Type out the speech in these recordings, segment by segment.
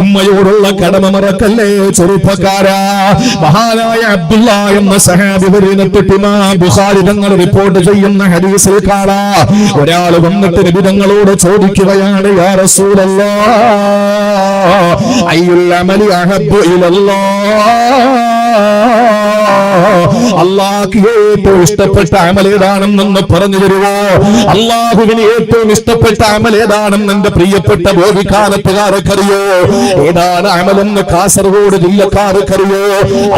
ഉമ്മയോടുള്ള കടമ മറക്കല്ലേ ചെറുപ്പക്കാരാ. മഹാനായ അബ്ദുള്ള എന്ന സഹാബി ബുഖാരി തങ്ങൾ റിപ്പോർട്ട് ചെയ്യുന്ന ഹദീസിൽ കാണാം, ഒരാൾ വന്നിട്ട് നബി തങ്ങളോട് ചോദിക്കുകയാണ്, യാ റസൂലല്ലാഹ് അയ്യുൽ അമലി അഹബ്ബു ഇലല്ലാഹ്, അല്ലാഹുവിന് ഏറ്റവും ഇഷ്ടപ്പെട്ട അമൽ ഏതാണെന്ന് പറഞ്ഞു തരുമോ? അല്ലാഹുവിന് ഏറ്റവും ഇഷ്ടപ്പെട്ട അമൽ ഏതാണെന്ന് എന്റെ പ്രിയപ്പെട്ട ബോധിക്കാലത്തുകാർക്കറിയോ? ഏതാണ് അമലെന്ന് കാസർഗോഡ് ജില്ലക്കാർക്കറിയോ?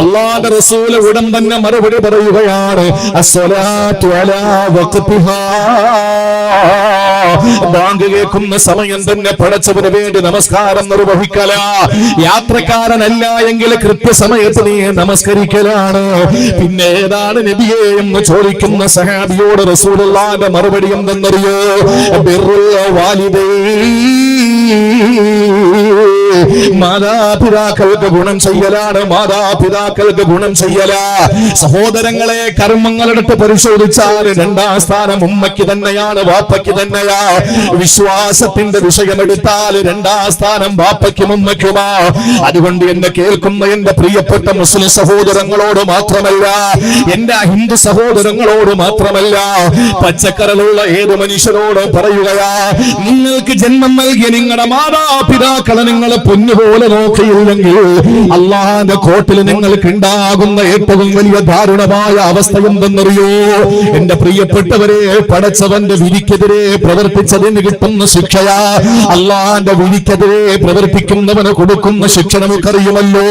അല്ലാഹുവിന്റെ റസൂൽ ഉടൻ തന്നെ മറുപടി പറയുകയാണ്, അസ്സലാത്തു അലാ വഖ്തിഹാ, ബാങ്ക് കേൾക്കുന്ന സമയം തന്നെ പടച്ചവന് വേണ്ടി നമസ്കാരം നിർവഹിക്കല. യാത്രക്കാരനല്ല എങ്കിൽ കൃത്യസമയത്ത് നീ നമസ്കരിക്കലാണ്. പിന്നെ ഏതാണ് നബിയെ എന്ന് ചോദിക്കുന്ന സഹാബിയോട് റസൂലുള്ളാഹിന്റെ മറുപടി എന്തെന്നറിയോ? ബിർറുൽ വാലിദൈൻ, മാതാപിതാക്കൾക്ക് ഗുണം ചെയ്യലാണ്, മാതാപിതാക്കൾക്ക് ഗുണം ചെയ്യല. സഹോദരങ്ങളെ, കർമ്മങ്ങളെടുത്ത് പരിശോധിച്ചാൽ രണ്ടാം സ്ഥാനം ഉമ്മയ്ക്ക് തന്നെയാണ്, വാപ്പയ്ക്ക് തന്നെയാ. വിശ്വാസത്തിന്റെ വിഷയമെടുത്താൽ രണ്ടാം സ്ഥാനം വാപ്പയ്ക്കും ഉമ്മയ്ക്കുമാ. അതുകൊണ്ട് എന്നെ കേൾക്കുന്ന എന്റെ പ്രിയപ്പെട്ട മുസ്ലിം സഹോദരങ്ങളോട് മാത്രമല്ല, എന്റെ ഹിന്ദു സഹോദരങ്ങളോട് മാത്രമല്ല, പച്ചക്കറിലുള്ള ഏത് മനുഷ്യരോട് പറയുകയാ, നിങ്ങൾക്ക് ജന്മം നൽകിയ നിങ്ങളുടെ മാതാപിതാക്കളെ നിങ്ങൾ പൊന്നുപോലെ നോക്കിയില്ലെങ്കിൽ അള്ളാന്റെ കോട്ടിൽ നിങ്ങൾക്ക് ഉണ്ടാകുന്ന ഏറ്റവും വലിയ ദാരുണമായ അവസ്ഥ എന്തെന്നറിയോ? എന്റെ പ്രിയപ്പെട്ടവരെ, പടച്ചവന്റെ വിധിക്കെതിരെ പ്രവർത്തിച്ചതിന് കിട്ടുന്ന ശിക്ഷയാ അള്ളാന്റെ വിധിക്കെതിരെ പ്രവർത്തിക്കുന്നവന് കൊടുക്കുന്ന ശിക്ഷ നമുക്കറിയുമല്ലോ.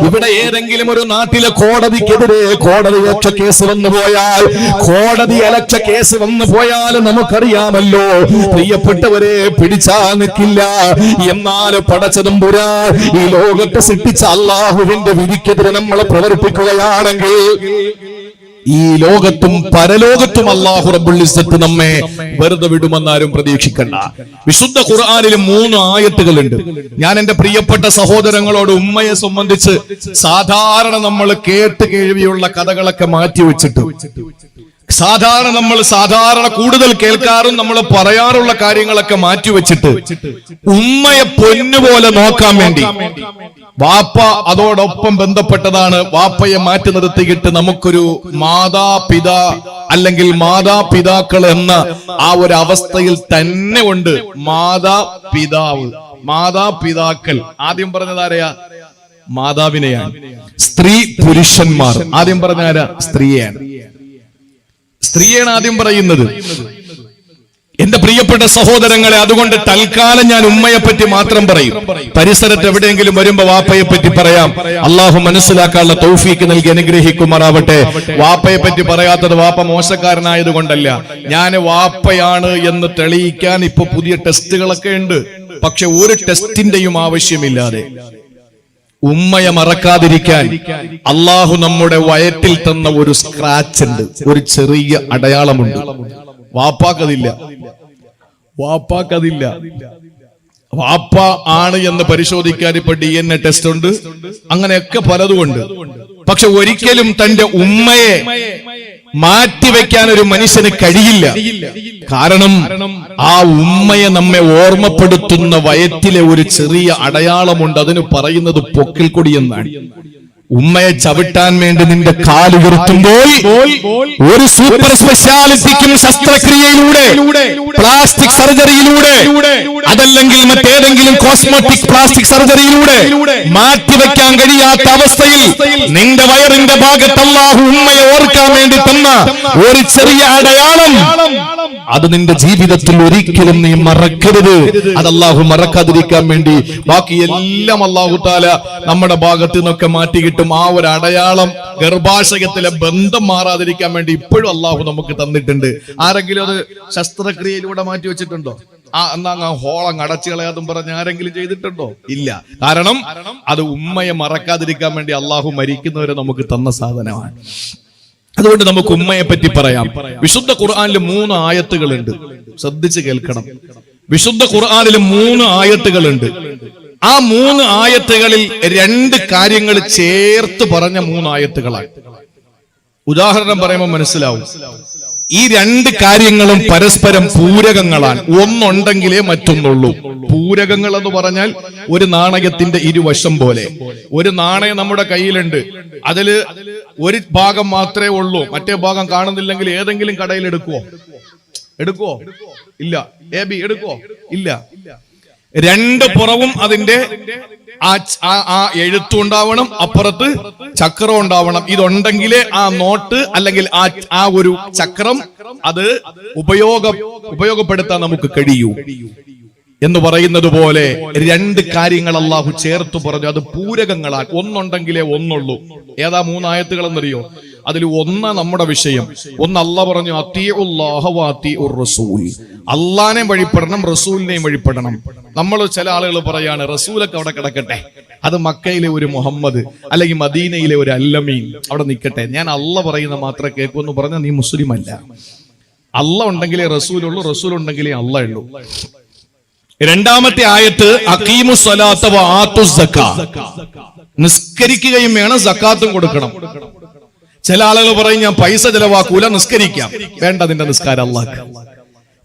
ഇവിടെ ഏതെങ്കിലും ഒരു നാട്ടിലെ കോടതിക്കെതിരെ കോടതിയലക്ഷ്യ കേസ് വന്നു പോയാൽ, കോടതിയലക്ഷ്യ കേസ് വന്നു പോയാൽ നമുക്കറിയാമല്ലോ, പ്രിയപ്പെട്ടവരെ പിടിച്ചാൽ നിൽക്കില്ല. എന്നാൽ പടച്ചതും പുരാ ഈ ലോകത്തെ സൃഷ്ടിച്ച അള്ളാഹുവിന്റെ വിധിക്കെതിരെ നമ്മൾ പ്രവർത്തിക്കുകയാണെങ്കിൽ ഈ ലോകത്തും പരലോകത്തും അല്ലാഹു റബ്ബുൽ ഇസ്സത്ത് നമ്മെ വെറുതെ വിടുമെന്നാരും പ്രതീക്ഷിക്കണ്ട. വിശുദ്ധ ഖുർആനിൽ 3 ആയത്തുകളുണ്ട്. ഞാൻ എന്റെ പ്രിയപ്പെട്ട സഹോദരങ്ങളോട് ഉമ്മയെ സംബന്ധിച്ച് സാധാരണ നമ്മൾ കേട്ട് കേൾവിയുള്ള കഥകളൊക്കെ മാറ്റിവെച്ചിട്ട്, സാധാരണ കൂടുതൽ കേൾക്കാറും നമ്മൾ പറയാറുള്ള കാര്യങ്ങളൊക്കെ മാറ്റിവെച്ചിട്ട് ഉമ്മയെ പൊന്നുപോലെ നോക്കാൻ വേണ്ടി, വാപ്പ അതോടൊപ്പം ബന്ധപ്പെട്ടതാണ്, വാപ്പയെ മാറ്റി നിർത്തിയിട്ട് നമുക്കൊരു മാതാപിതാ അല്ലെങ്കിൽ മാതാപിതാക്കൾ എന്ന ആ ഒരു അവസ്ഥയിൽ തന്നെ ഉണ്ട്. മാതാപിതാവ്, മാതാപിതാക്കൾ, ആദ്യം പറഞ്ഞതാരെയാ? മാതാവിനെയാണ്. സ്ത്രീ പുരുഷന്മാർ, ആദ്യം പറഞ്ഞാരാ? സ്ത്രീയാണ്. സ്ത്രീയാണ് ആദ്യം പറയുന്നത്. എന്റെ പ്രിയപ്പെട്ട സഹോദരങ്ങളെ, അതുകൊണ്ട് തൽക്കാലം ഞാൻ ഉമ്മയെ പറ്റി മാത്രം പറയും. പരിസരത്ത് എവിടെയെങ്കിലും വരുമ്പോ വാപ്പയെ പറ്റി പറയാം. അള്ളാഹു മനസ്സിലാക്കാനുള്ള തൗഫീക്ക് നൽകി അനുഗ്രഹിക്കുമാറാവട്ടെ. വാപ്പയെ പറ്റി പറയാത്തത് വാപ്പ മോശക്കാരനായത് കൊണ്ടല്ല, ഞാൻ വാപ്പയാണ് എന്ന് തെളിയിക്കാൻ ഇപ്പൊ പുതിയ ടെസ്റ്റുകളൊക്കെ ഉണ്ട്. പക്ഷെ ഒരു ടെസ്റ്റിന്റെയും ആവശ്യമില്ലാതെ ഉമ്മയെ മറക്കാതിരിക്കാൻ അള്ളാഹു നമ്മുടെ വയറ്റിൽ തന്ന ഒരു സ്ക്രാച്ച് ഉണ്ട്, ഒരു ചെറിയ അടയാളമുണ്ട്. വാപ്പാക്കതില്ല. വാപ്പ ആണ് എന്ന് പരിശോധിക്കാൻ ഇപ്പൊ DNA ടെസ്റ്റ് ഉണ്ട്, അങ്ങനെയൊക്കെ പലതുമുണ്ട്. പക്ഷെ ഒരിക്കലും തന്റെ ഉമ്മയെ മാറ്റിവെക്കാൻ ഒരു മനുഷ്യന് കഴിയില്ല. കാരണം ആ ഉമ്മയെ നമ്മെ ഓർമ്മപ്പെടുത്തുന്ന വയറ്റിലെ ഒരു ചെറിയ അടയാളമുണ്ട്. അതിന് പറയുന്നത് പൊക്കിൽക്കൊടി എന്നാണ്. ഉമ്മയെ ചവിട്ടാൻ വേണ്ടി നിന്റെ കാലുയർത്തുമ്പോൾ ഒരു സൂപ്പർ സ്പെഷ്യാലിറ്റിക്കും ശസ്ത്രക്രിയയിലൂടെ, പ്ലാസ്റ്റിക് സർജറിയിലൂടെ, അതല്ലെങ്കിൽ മറ്റേതെങ്കിലും കോസ്മെറ്റിക് പ്ലാസ്റ്റിക് സർജറിയിലൂടെ മാറ്റിവെക്കാൻ കഴിയാത്ത അവസ്ഥയിൽ നിന്റെ വയറിന്റെ ഭാഗത്ത് അല്ലാഹു ഉമ്മയെ ഓർക്കാൻ വേണ്ടി തന്ന ഒരു ചെറിയ അടയാളം, അത് നിന്റെ ജീവിതത്തിൽ ഒരിക്കലും നീ മറക്കരുത്. അത് അല്ലാഹു മറക്കാതിരിക്കാൻ വേണ്ടി ബാക്കി എല്ലാം അല്ലാഹു തആല നമ്മുടെ ഭാഗത്ത് നിന്നൊക്കെ മാറ്റിക്കിട്ടും. ആ ഒരു അടയാളം ഗർഭാശയത്തിലെ ബന്ധം മാറാതിരിക്കാൻ വേണ്ടി ഇപ്പോഴും അല്ലാഹു നമുക്ക് തന്നിട്ടുണ്ട്. ആരെങ്കിലും അത് ശസ്ത്രക്രിയയിലൂടെ മാറ്റി വെച്ചിട്ടുണ്ടോ? എന്നാ ഹോളം അടച്ചു കളയാതും പറഞ്ഞ് ആരെങ്കിലും ചെയ്തിട്ടുണ്ടോ? ഇല്ല. കാരണം അത് ഉമ്മയെ മറക്കാതിരിക്കാൻ വേണ്ടി അല്ലാഹു മരിക്കുന്നവരെ നമുക്ക് തന്ന സാധനമാണ്. അതുകൊണ്ട് നമുക്ക് ഉമ്മയെ പറ്റി പറയാം. വിശുദ്ധ ഖുർആനിൽ 3 ആയത്തുകളുണ്ട്, ശ്രദ്ധിച്ച് കേൾക്കണം. വിശുദ്ധ ഖുർആനിൽ 3 ആയത്തുകളുണ്ട്. ആ 3 ആയത്തുകളിൽ 2 കാര്യങ്ങൾ ചേർത്ത് പറഞ്ഞ 3 ആയത്തുകളാണ്. ഉദാഹരണം പറയുമ്പോൾ മനസ്സിലാവും. ഈ രണ്ട് കാര്യങ്ങളും പരസ്പരം പൂരകങ്ങളാണ്. ഒന്നുണ്ടെങ്കിലേ മറ്റൊന്നുള്ളൂ. പൂരകങ്ങൾ എന്ന് പറഞ്ഞാൽ ഒരു നാണയത്തിന്റെ ഇരുവശം പോലെ. ഒരു നാണയം നമ്മുടെ കയ്യിലുണ്ട്, അതില് ഒരു ഭാഗം മാത്രമേ ഉള്ളൂ, മറ്റേ ഭാഗം കാണുന്നില്ലെങ്കിൽ ഏതെങ്കിലും കടയിൽ എടുക്കുവോ? ഇല്ല. എടുക്കുവോ? ഇല്ല. രണ്ട് പുറവും അതിന്റെ ആ എഴുത്തുണ്ടാവണം, അപ്പുറത്ത് ചക്രം ഉണ്ടാവണം. ഇതുണ്ടെങ്കിലേ ആ നോട്ട് അല്ലെങ്കിൽ ആ ഒരു ചക്രം അത് ഉപയോഗപ്പെടുത്താൻ നമുക്ക് കഴിയൂ എന്ന് പറയുന്നത് പോലെ രണ്ട് കാര്യങ്ങൾ അള്ളാഹു ചേർത്ത് പറഞ്ഞു. അത് പൂരകങ്ങളാൽ. ഒന്നുണ്ടെങ്കിലേ ഒന്നുള്ളൂ. ഏതാ 3 ആയത്തുകൾ എന്നറിയോ? അതിൽ ഒന്ന് നമ്മുടെ വിഷയം. ഒന്ന് അള്ളാഹ് പറഞ്ഞു അത്തിഉല്ലാഹ വ അത്തിഉർ റസൂൽ. അള്ളാഹിനെയും വഴിപ്പെടണം, റസൂലിനെയും വഴിപ്പെടണം. നമ്മൾ ചില ആളുകൾ പറയാണ് റസൂലൊക്കെ അവിടെ കിടക്കട്ടെ, അത് മക്കയിലെ ഒരു മുഹമ്മദ് അല്ലെങ്കിൽ മദീനയിലെ ഒരു അല്ലമീൻ അവിടെ നിൽക്കട്ടെ, ഞാൻ അള്ളാഹ് പറയുന്ന മാത്രമേ കേൾക്കുമെന്ന് പറഞ്ഞാൽ നീ മുസ്ലിം അല്ല. അള്ളാഹ് ഉണ്ടെങ്കിലേ റസൂലുള്ളൂ, റസൂൽ ഉണ്ടെങ്കിലേ അള്ളാഹ് ഉള്ളൂ. രണ്ടാമത്തെ ആയത്ത് അഖീമുസ് സ്വലാത്ത വ ആത്തുസ് സക്കാ. നിസ്കരിക്കുകയും വേണം, സക്കാത്തും കൊടുക്കണം. ചില ആളുകൾ പറയും ഞാൻ പൈസ ചെലവാക്കൂല, നിസ്കരിക്കാം. വേണ്ട, നിന്റെ നിസ്കാരം അല്ലാഹ്.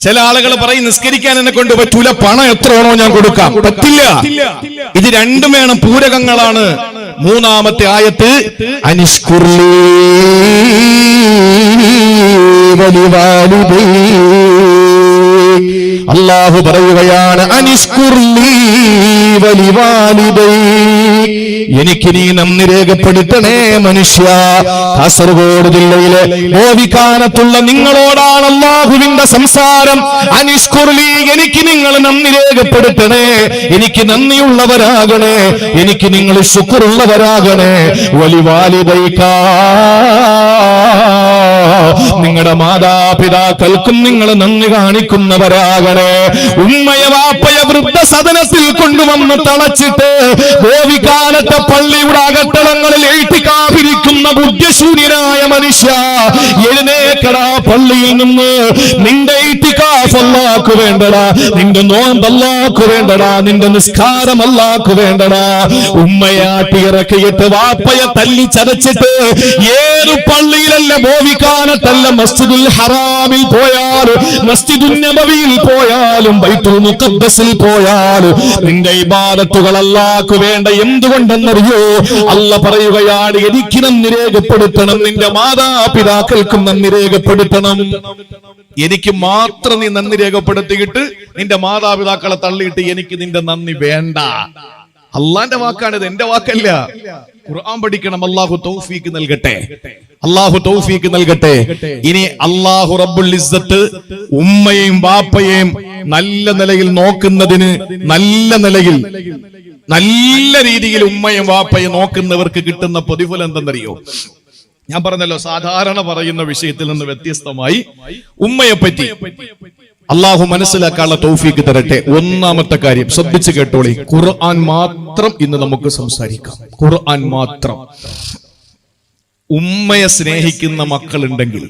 ചില ആളുകൾ പറയും നിസ്കരിക്കാൻ എന്നെ കൊണ്ട് പറ്റൂല, പണം എത്ര വേണോ ഞാൻ കൊടുക്കാം. പറ്റില്ല. ഇത് രണ്ടും വേണം, പൂരകങ്ങളാണ്. മൂന്നാമത്തെ ആയത്ത് അനിഷ്കുർലീ വലിവാലിദൈ. അല്ലാഹു പറയുകയാണ് അനിഷ്കുർലീ വലിവാലിദൈ. എനിക്ക് നീ നന്ദി രേഖപ്പെടുത്തണേ മനുഷ്യ. കാസർഗോഡ് ജില്ലയിലെ ഗോവിക്കാനത്തുള്ള നിങ്ങളോടാണ് അല്ലാഹുവിന്റെ സംസാരം. അനിഷ്കുർലി, എനിക്ക് നിങ്ങൾ നന്ദി രേഖപ്പെടുത്തണേ, എനിക്ക് നന്ദിയുള്ളവരാകണേ, എനിക്ക് നിങ്ങൾ ശുക്റുള്ളവരാകണേ. വലിവാലിദൈക, നിങ്ങളുടെ മാതാപിതാക്കൾക്കും നിങ്ങൾ നന്ദി കാണിക്കുന്നവരാകണേ. ഉമ്മയെ വാപ്പയെ വൃദ്ധസദനത്തിൽ കൊണ്ടുവന്ന് തളച്ചിട്ട് ഗോവിക്കാനത്തെ പള്ളിയുടെ അകത്തളങ്ങളിൽ എഴുത്തിക്കാതിരിക്കുന്ന ബുദ്ധിശൂന്യനായ മനുഷ്യ, എഴുന്നേക്കടാ പള്ളിയിൽ നിന്ന്. നിന്റെ ഇത്തിക്കാഫ് അല്ലാഹു വേണ്ടടാ, നിന്റെ നോമ്പ് അല്ലാഹു വേണ്ടടാ, നിന്റെ നിസ്കാരം അല്ലാഹു വേണ്ടടാ. ഉമ്മയെ ആട്ടിയിറക്കിയിട്ട് വാപ്പയെ തല്ലി ചതച്ചിട്ട് ഏത് പള്ളിയിലല്ല, ഗോവിക്കാനത്തല്ല, മസ്ജിദുൽ ഹറാമിൽ പോയാലും മസ്ജിദുൻ നബവിയിൽ പോയാലും ബൈത്തുൽ മുഖദ്ദസിൽ പോയാലും നിന്റെ ഇബാദത്തുകൾ അല്ലാഹു വേണ്ട. എന്തുകൊണ്ടെന്നറിയോ? അല്ലാഹ് പറയുകയാണ് എനിക്ക് നന്ദി രേഖപ്പെടുത്തണം, നിന്റെ മാതാപിതാക്കൾക്കും നന്ദി രേഖപ്പെടുത്തണം. എനിക്ക് മാത്രം നീ നന്ദി രേഖപ്പെടുത്തിയിട്ട് നിന്റെ മാതാപിതാക്കളെ തള്ളിയിട്ട് എനിക്ക് നിന്റെ നന്ദി വേണ്ട. അള്ളാന്റെ വാക്കാണിത്, എന്റെ വാക്കല്ല. ഖുർആൻ പഠിക്കണം. അല്ലാഹു തൗഫീഖ് നൽകട്ടെ, അല്ലാഹു തൗഫീഖ് നൽകട്ടെ. ഇനി അല്ലാഹു റബ്ബുൽ ഇസ്സത്ത് ഉമ്മയെയും ബാപ്പയെയും നല്ല നിലയിൽ നോക്കുന്നതിന്, നല്ല രീതിയിൽ ഉമ്മയും വാപ്പയും നോക്കുന്നവർക്ക് കിട്ടുന്ന പ്രതിഫലം എന്തെന്നറിയോ? ഞാൻ പറഞ്ഞല്ലോ, സാധാരണ പറയുന്ന വിഷയത്തിൽ നിന്ന് വ്യത്യസ്തമായി ഉമ്മയെ പറ്റി അള്ളാഹു മനസ്സിലാക്കാനുള്ള തൗഫീഖ് തരട്ടെ. ഒന്നാമത്തെ കാര്യം ശ്രദ്ധിച്ചു കേട്ടോളി, ഖുർആൻ മാത്രം ഇന്ന് നമുക്ക് സംസാരിക്കാം. ഖുർആൻ മാത്രം. ഉമ്മയെ സ്നേഹിക്കുന്ന മക്കളുണ്ടെങ്കിൽ,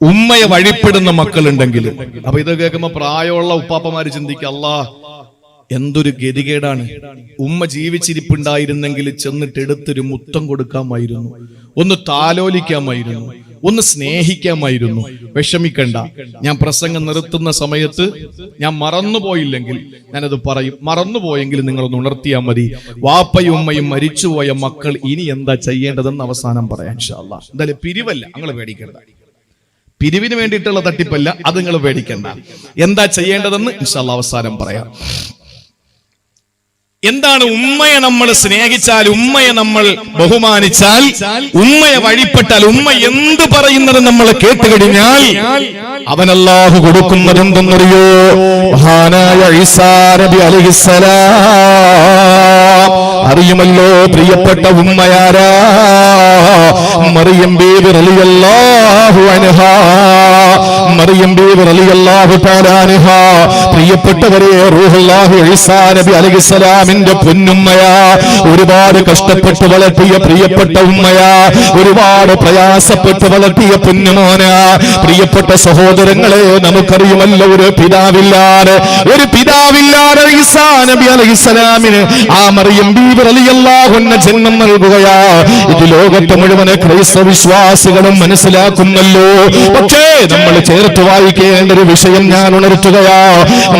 ഉമ്മയെ വഴിപ്പെടുന്ന മക്കളുണ്ടെങ്കിൽ, അപ്പൊ ഇത് കേൾക്കുമ്പോ പ്രായമുള്ള ഉപ്പാപ്പമാര് ചിന്തിക്കുക, അല്ലാഹ് എന്തൊരു ഗതികേടാണ്. ഉമ്മ ജീവിച്ചിരിപ്പുണ്ടായിരുന്നെങ്കിൽ ചെന്നിട്ട് എടുത്തൊരു മുത്തം കൊടുക്കാമായിരുന്നു, ഒന്ന് താലോലിക്കാമായിരുന്നു, ഒന്ന് സ്നേഹിക്കാമായിരുന്നു. വിഷമിക്കണ്ട, ഞാൻ പ്രസംഗം നിർത്തുന്ന സമയത്ത് ഞാൻ മറന്നുപോയില്ലെങ്കിൽ ഞാനത് പറയും. മറന്നുപോയെങ്കിൽ നിങ്ങളൊന്ന് ഉണർത്തിയാൽ മതി. വാപ്പയും ഉമ്മയും മരിച്ചുപോയ മക്കൾ ഇനി എന്താ ചെയ്യേണ്ടതെന്ന് അവസാനം പറയാം ഇൻഷാ അല്ലാഹ്. എന്തായാലും പിരിവല്ല, നിങ്ങൾ പേടിക്കണ്ട. പിരിവിന് വേണ്ടിയിട്ടുള്ള തട്ടിപ്പല്ല, അത് നിങ്ങൾ പേടിക്കണ്ട. എന്താ ചെയ്യേണ്ടതെന്ന് ഇൻഷാ അല്ലാഹ് അവസാനം പറയാം. എന്താണ്? ഉമ്മയെ നമ്മൾ സ്നേഹിച്ചാൽ, ഉമ്മയെ നമ്മൾ ബഹുമാനിച്ചാൽ, ഉമ്മയെ വഴിപ്പെട്ടാൽ, ഉമ്മ എന്ത് പറയുന്നത് നമ്മൾ കേട്ടുകഴിഞ്ഞാൽ അവൻ അല്ലാഹു കൊടുക്കുന്നത് എന്തെന്നറിയോ? മഹാനായ ഈസാ നബി അലൈഹിസ്സലാം അറിയുമല്ലോ പ്രിയപ്പെട്ട ഉമ്മയാരാ? മറിയം ബീവി റളിയല്ലാഹു അൻഹാ. മറിയം ബീവി റളിയല്ലാഹു തആല അൻഹാ പ്രിയപ്പെട്ടവരെ, റൂഹുല്ലാഹി ഈസാ നബി അലൈഹിസ്സലാമിന്റെ പൊന്നുമ്മയാ. ഒരുപാട് കഷ്ടപ്പെട്ട് വളർത്തിയ പ്രിയപ്പെട്ട ഉമ്മയാ, ഒരുപാട് പ്രയാസപ്പെട്ട് വളർത്തിയ പൊന്നുമോനാ. പ്രിയപ്പെട്ട സഹോദരങ്ങളെ, നമുക്കറിയുമല്ലോ ഒരു പിതാവില്ലാതെ ഈസാ നബി അലൈഹിസ്സലാമിന് ആ മറിയം ബീവി റളിയല്ലാഹു അൻഹ ജന്മം നൽകുകയാ. ഇത് ലോകത്തെ മുഴുവൻ ക്രൈസ്തവ വിശ്വാസികളും മനസ്സിലാക്കുന്നല്ലോ. പക്ഷേ നമ്മൾ ചേർത്ത് വായിക്കേണ്ട ഒരു വിഷയം ഞാൻ ഉണർത്തുകയാ.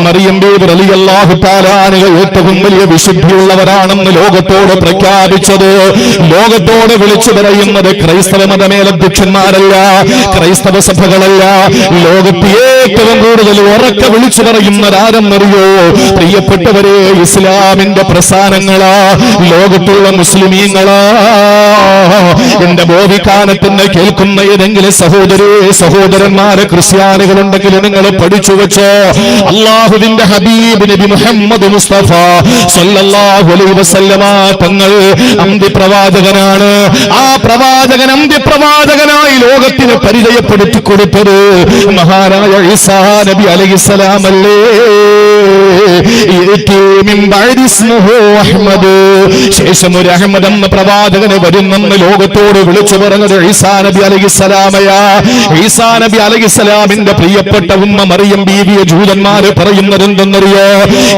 മറിയം ബീവി റളിയല്ലാഹു തആല അൻഹ ഏറ്റവും വലിയ വിശുദ്ധിയുള്ളവരാണെന്ന് ലോകത്തോട് പ്രഖ്യാപിച്ചത്, ലോകത്തോട് വിളിച്ചു പറയുന്നത് ക്രൈസ്തവ മതമേലധ്യക്ഷന്മാരല്ല, ക്രൈസ്തവ സഭകളല്ല. ലോകത്ത് ഏറ്റവും കൂടുതൽ ഉറക്കെ വിളിച്ചു പറയുന്നതാരെന്നറിയോ? പ്രിയപ്പെട്ടവരെ, ഇസ്ലാമിന്റെ പ്രസ്ഥാനങ്ങളാ, ലോകത്തുള്ള മുസ്ലിമീങ്ങളാ. എന്റെ ബോധിക്കാനത്തിന് കേൾക്കുന്ന ഏതെങ്കിലും സഹോദരന്മാരെ ക്രിസ്ത്യാനികളുണ്ടെങ്കിൽ നിങ്ങൾ പഠിച്ചു വെച്ചോ. അല്ലാഹുവിന്റെ ഹബീബ് നബി മുഹമ്മദ് മുസ്തഫ സല്ലല്ലാഹു അലൈഹി വസല്ലമ തങ്ങൾ അന്ത്യപ്രവാചകനാണ്. ആ പ്രവാചകൻ അന്ത്യപ്രവാചകനായി ലോകത്തിന് പരിചയപ്പെടുത്തി കൊടുത്തത് മഹാനായ ഈസാ നബി അലൈഹിസ്സലാം അല്ലേ. ശേഷം ഒരു അഹ്മദ് എന്ന പ്രവാചകന് വരുന്നെന്ന് ലോകത്തോട് വിളിച്ചു പറഞ്ഞത് ഈസാ നബി അലൈഹിസ്സലാമയാ. ഈസാ നബി അലൈഹിസ്സലാമിന്റെ പ്രിയപ്പെട്ട ഉമ്മ മറിയം ബീവിയെ ജൂതന്മാര് പറയുന്നത് എന്തെന്നറിയോ?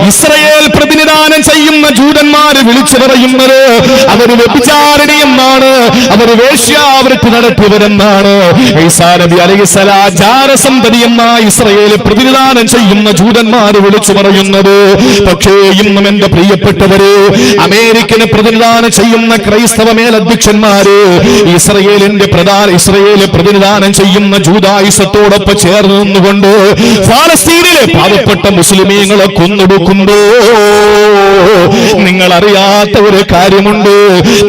ഇസ്രയേൽ പ്രതിനിധാനം ചെയ്യുന്ന ജൂതന്മാര് വിളിച്ചു പറയുന്നത് അവര് വ്യഭിചാരിണിയെന്നാണ്, അവര് വേശ്യാവൃത്തി നടത്തിയവരെന്നാണ്. ഈസാ നബി അലൈഹിസ്സലാം ജാരസന്തതി എന്ന ഇസ്രയേൽ പ്രതിനിധാനം ചെയ്യുന്ന ജൂതന്മാര് വിളിച്ചു പറയുന്നത്. പക്ഷേ ഇന്നും എന്റെ പ്രിയപ്പെട്ടവര്, അമേരിക്കന് പ്രതിനിധാനം ചെയ്യുന്ന ക്രൈസ്തവ മേലധ്യക്ഷന്മാര് ഇസ്രയേല് പ്രതിനിധാനം ചെയ്യുന്ന ജൂദായിസത്തോടൊപ്പം ചേർന്ന് നിന്നുകൊണ്ട് ഫലസ്തീനിലെ പാവപ്പെട്ട മുസ്ലിമീങ്ങളെ കൊന്നൊടുക്കുമ്പോ നിങ്ങൾ അറിയാത്ത ഒരു കാര്യമുണ്ട്.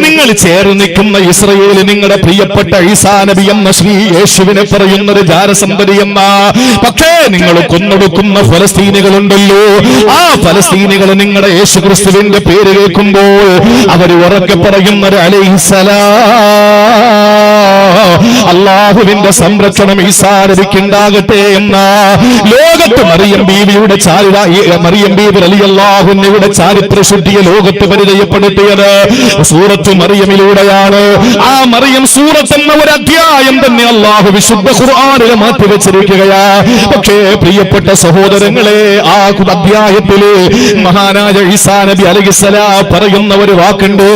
നിങ്ങൾ ചേർന്ന് നിൽക്കുന്ന ഇസ്രയേല് നിങ്ങളുടെ പ്രിയപ്പെട്ട ഈസാ നബി എന്ന ശ്രീ യേശുവിനെ പറയുന്നത് ജാരസന്തതി എന്ന. പക്ഷേ നിങ്ങൾ കൊന്നൊടുക്കുന്ന ഫലസ്തീനികളുണ്ടല്ലോ, ആ ഫലസ്തീനികൾ നിങ്ങളുടെ യേശു ക്രിസ്തുവിന്റെ പേര് കേൾക്കുമ്പോൾ അവർ ഉറക്കെ പറയുന്നത് അലൈഹിസ്സലാം, അല്ലാഹുവിന്റെ സംരക്ഷണം ഈസാ നബിക്ക് ഉണ്ടാകട്ടെ എന്ന. ലോകത്ത് മറിയം ബീവിയുടെ മറിയം ബീവി റളിയല്ലാഹു അൻഹയുടെ ചാരിത്രശുദ്ധിയെ ലോകത്ത് പരിചയപ്പെടുത്തിയത് സൂറത്ത് മറിയമിലൂടെയാണ്. ആ മറിയം സൂറത്ത് എന്ന ഒരു അധ്യായം തന്നെ അല്ലാഹു വിശുദ്ധ ഖുർആനിൽ മാറ്റി വെച്ചിരിക്കുകയാ. പക്ഷേ പ്രിയപ്പെട്ട സഹോദരങ്ങളെ, ആ അധ്യായത്തില് മഹാനായ ഈസാ നബി അലൈഹിസ്സലാം പറയുന്ന ഒരു വാക്കുണ്ട്.